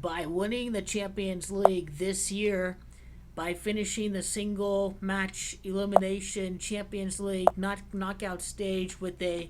by winning the Champions League this year, by finishing the single match elimination Champions League knockout stage with a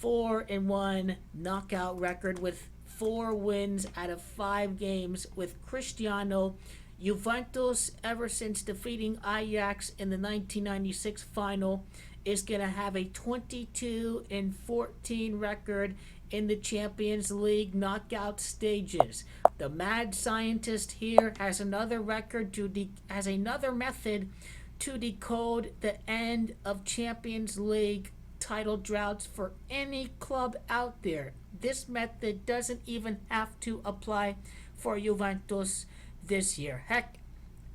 4-1 knockout record with 4 wins out of 5 games with Cristiano. Juventus, ever since defeating Ajax in the 1996 final, is going to have a 22-14 record in the Champions League knockout stages. The mad scientist here has another method to decode the end of Champions League title droughts for any club out there. This method doesn't even have to apply for Juventus this year. Heck,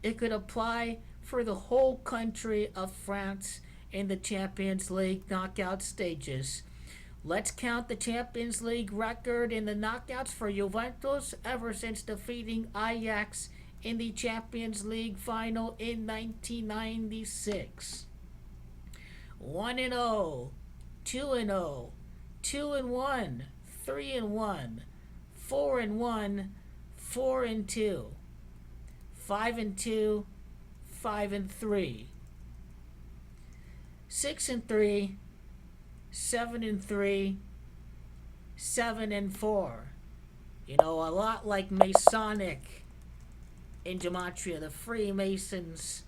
it could apply for the whole country of France in the Champions League knockout stages. Let's count the Champions League record in the knockouts for Juventus ever since defeating Ajax in the Champions League final in 1996. 1-0, 2-0, 2-1, 3-1, 4-1, 4-2, 5-2, 5-3, 6-3, 7-3, 7-4. You know, a lot like Masonic in Gematria, the Freemasons,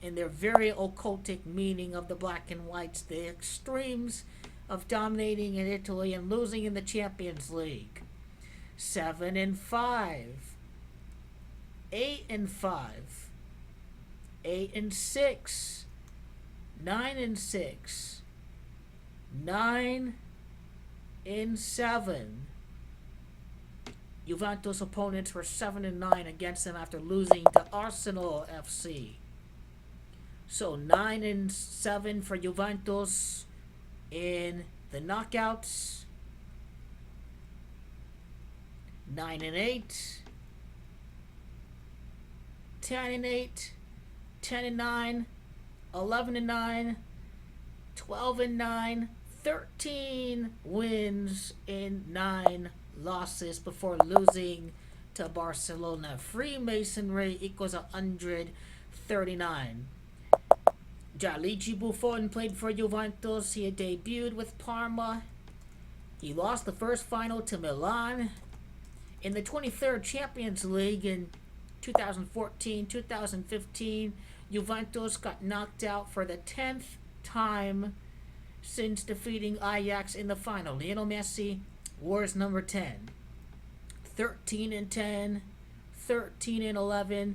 in their very occultic meaning of the black and whites, the extremes of dominating in Italy and losing in the Champions League. 7-5, 8-5, 8-6, 9-6, 9-7. Juventus opponents were 7-9 against them after losing to Arsenal FC. So 9-7 for Juventus in the knockouts. 9-8, 10-8, 10-9, 11-9, 12-9, 13 wins in 9 losses before losing to Barcelona. Freemasonry equals 139. Gianluigi Buffon played for Juventus. He had debuted with Parma. He lost the first final to Milan. In the 23rd Champions League in 2014-2015, Juventus got knocked out for the 10th time since defeating Ajax in the final. Lionel Messi wore number 10. 13-10, 13-11,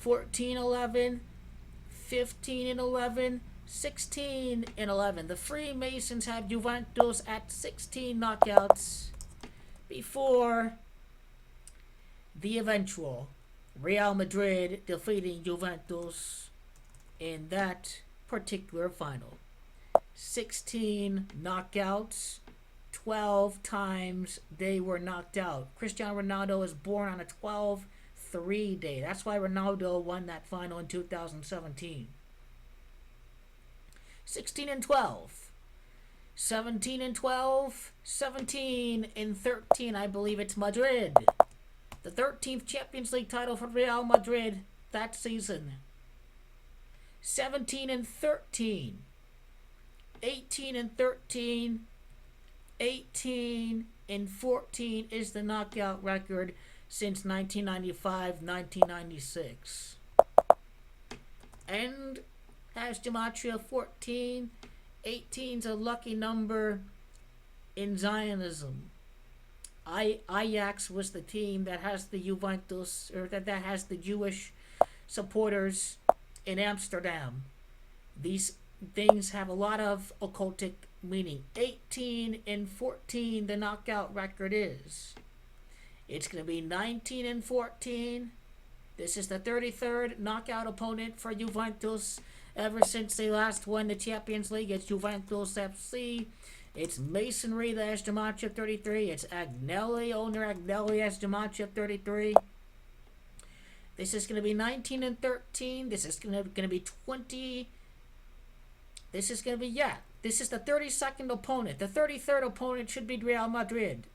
14-11, 15-11, 16-11. The Freemasons have Juventus at 16 knockouts before the eventual Real Madrid defeating Juventus in that particular final. 16 knockouts, 12 times they were knocked out. Cristiano Ronaldo was born on a 12-3 day. That's why Ronaldo won that final in 2017. 16-12, 17-12, 17-13. I believe it's Madrid. The 13th Champions League title for Real Madrid that season. 17-13, 18-13, 18-14 is the knockout record since 1995-1996. And has Gematria 14. 18's a lucky number in Zionism. Ajax was the team that has the Juventus, or that has the Jewish supporters in Amsterdam. These things have a lot of occultic meaning. 18-14, the knockout record is. It's going to be 19-14. This is the 33rd knockout opponent for Juventus ever since they last won the Champions League. It's Juventus FC. It's Masonry that has Gematria 33. It's Agnelli, owner Agnelli has Gematria 33. This is going to be 19-13. This is going to be 20. This is going to be, this is the 32nd opponent. The 33rd opponent should be Real Madrid.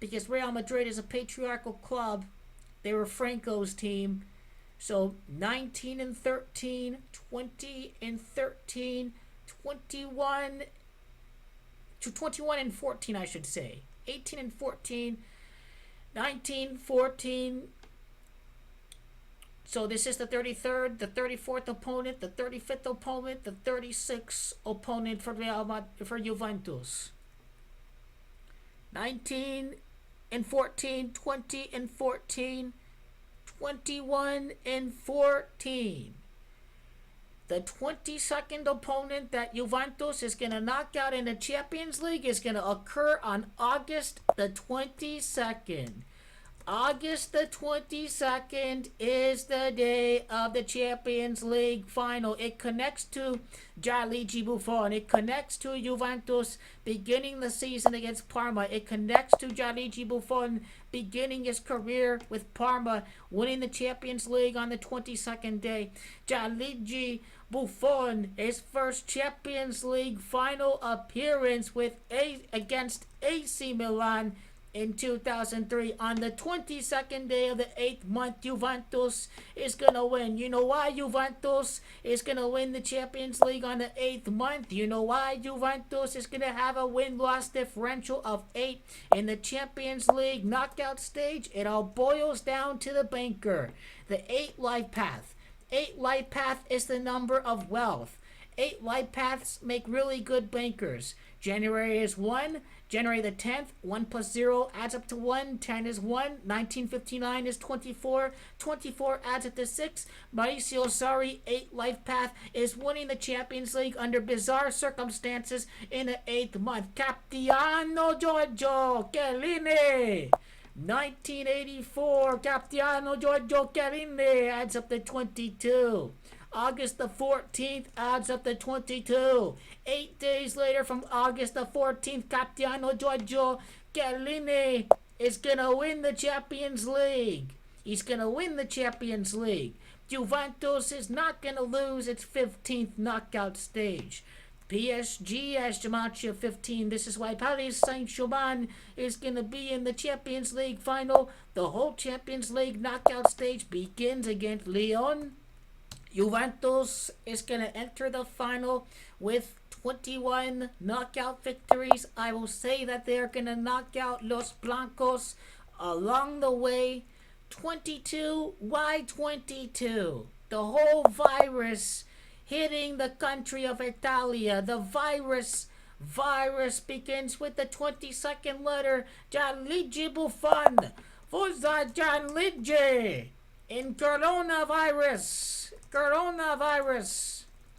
because Real Madrid is a patriarchal club. They were Franco's team. So 19 and 13, 20 and 13, 21 to 21 and 14, I should say. 18 and 14, 19, 14. So this is the 33rd, the 34th opponent, the 35th opponent, the 36th opponent for Juventus. 19 and 14, 20 and 14, 21 and 14. The 22nd opponent that Juventus is going to knock out in the Champions League is going to occur on August the 22nd. August the 22nd is the day of the Champions League final. It connects to Gianluigi Buffon. It connects to Juventus beginning the season against Parma. It connects to Gianluigi Buffon beginning his career with Parma, winning the Champions League on the 22nd day. Gianluigi Buffon, his first Champions League final appearance against AC Milan in 2003. On the 22nd day of the 8th month, Juventus is going to win. You know why Juventus is going to win the Champions League on the 8th month? You know why Juventus is going to have a win-loss differential of 8 in the Champions League knockout stage? It all boils down to the banker. The 8 life path. 8 life path is the number of wealth. 8 life paths make really good bankers. January is 1. January the 10th, 1 plus 0 adds up to 1. 10 is 1. 1959 is 24. 24 adds up to 6. Mauricio Sarri, 8 life path, is winning the Champions League under bizarre circumstances in the 8th month. Capitano Giorgio Chiellini. 1984, Capitano Giorgio Chiellini adds up to 22. August the 14th adds up to 22. 8 days later from August the 14th, Capitano Giorgio Chiellini is going to win the Champions League. He's going to win the Champions League. Juventus is not going to lose its 15th knockout stage. PSG has Gematria of 15. This is why Paris Saint-Germain is going to be in the Champions League final. The whole Champions League knockout stage begins against Lyon. Juventus is going to enter the final with 21 knockout victories. I will say that they are going to knock out Los Blancos along the way. 22. Why 22? The whole virus hitting the country of Italia. The virus begins with the 22nd letter. Gianluigi Buffon. Forza Gianluigi. In coronavirus.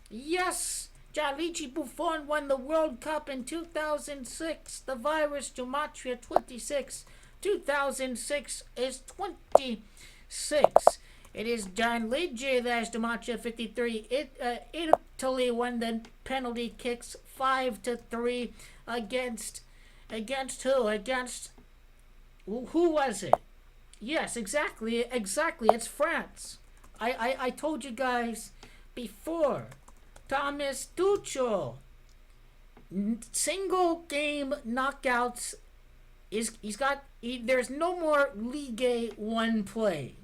Yes, Gianluigi Buffon won the World Cup in 2006. The virus, Gematria 26. 2006 is 26. It is Gianluigi that has Gematria 53. Italy won the penalty kicks 5-3 against who? Against who was it? Yes, exactly. It's France. I told you guys before. Thomas Tuchel. Single game knockouts. There's no more Ligue 1 play.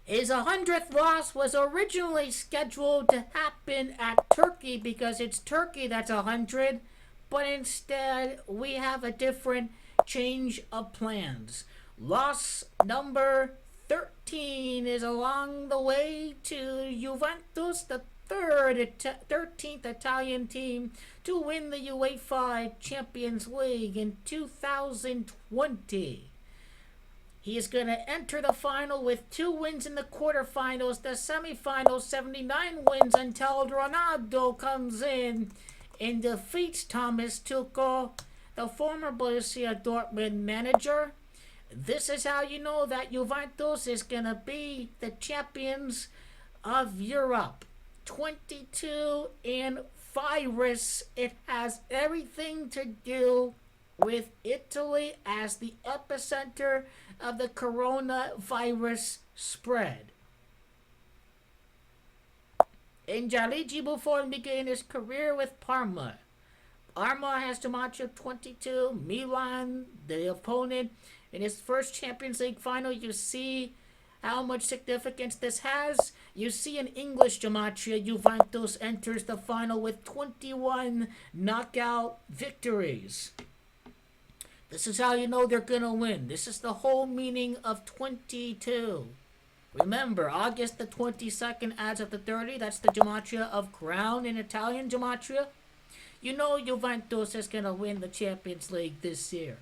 His 100th loss was originally scheduled to happen at Turkey because it's Turkey that's 100, but instead we have a different change of plans. Loss number 13 is along the way to Juventus, the 13th Italian team to win the UEFA Champions League in 2020. He is going to enter the final with 2 wins in the quarterfinals, the semifinals, 79 wins until Ronaldo comes in and defeats Thomas Tuchel, the former Borussia Dortmund manager. This is how you know that Juventus is going to be the champions of Europe. 22 and virus. It has everything to do with Italy as the epicenter of the coronavirus spread. And Gianluigi Buffon began his career with Parma. Arma has Gematria of 22. Milan, the opponent, in his first Champions League final. You see how much significance this has. You see in English Gematria, Juventus enters the final with 21 knockout victories. This is how you know they're going to win. This is the whole meaning of 22. Remember, August the 22nd adds up to 30. That's the Gematria of Crown in Italian Gematria. You know Juventus is going to win the Champions League this year.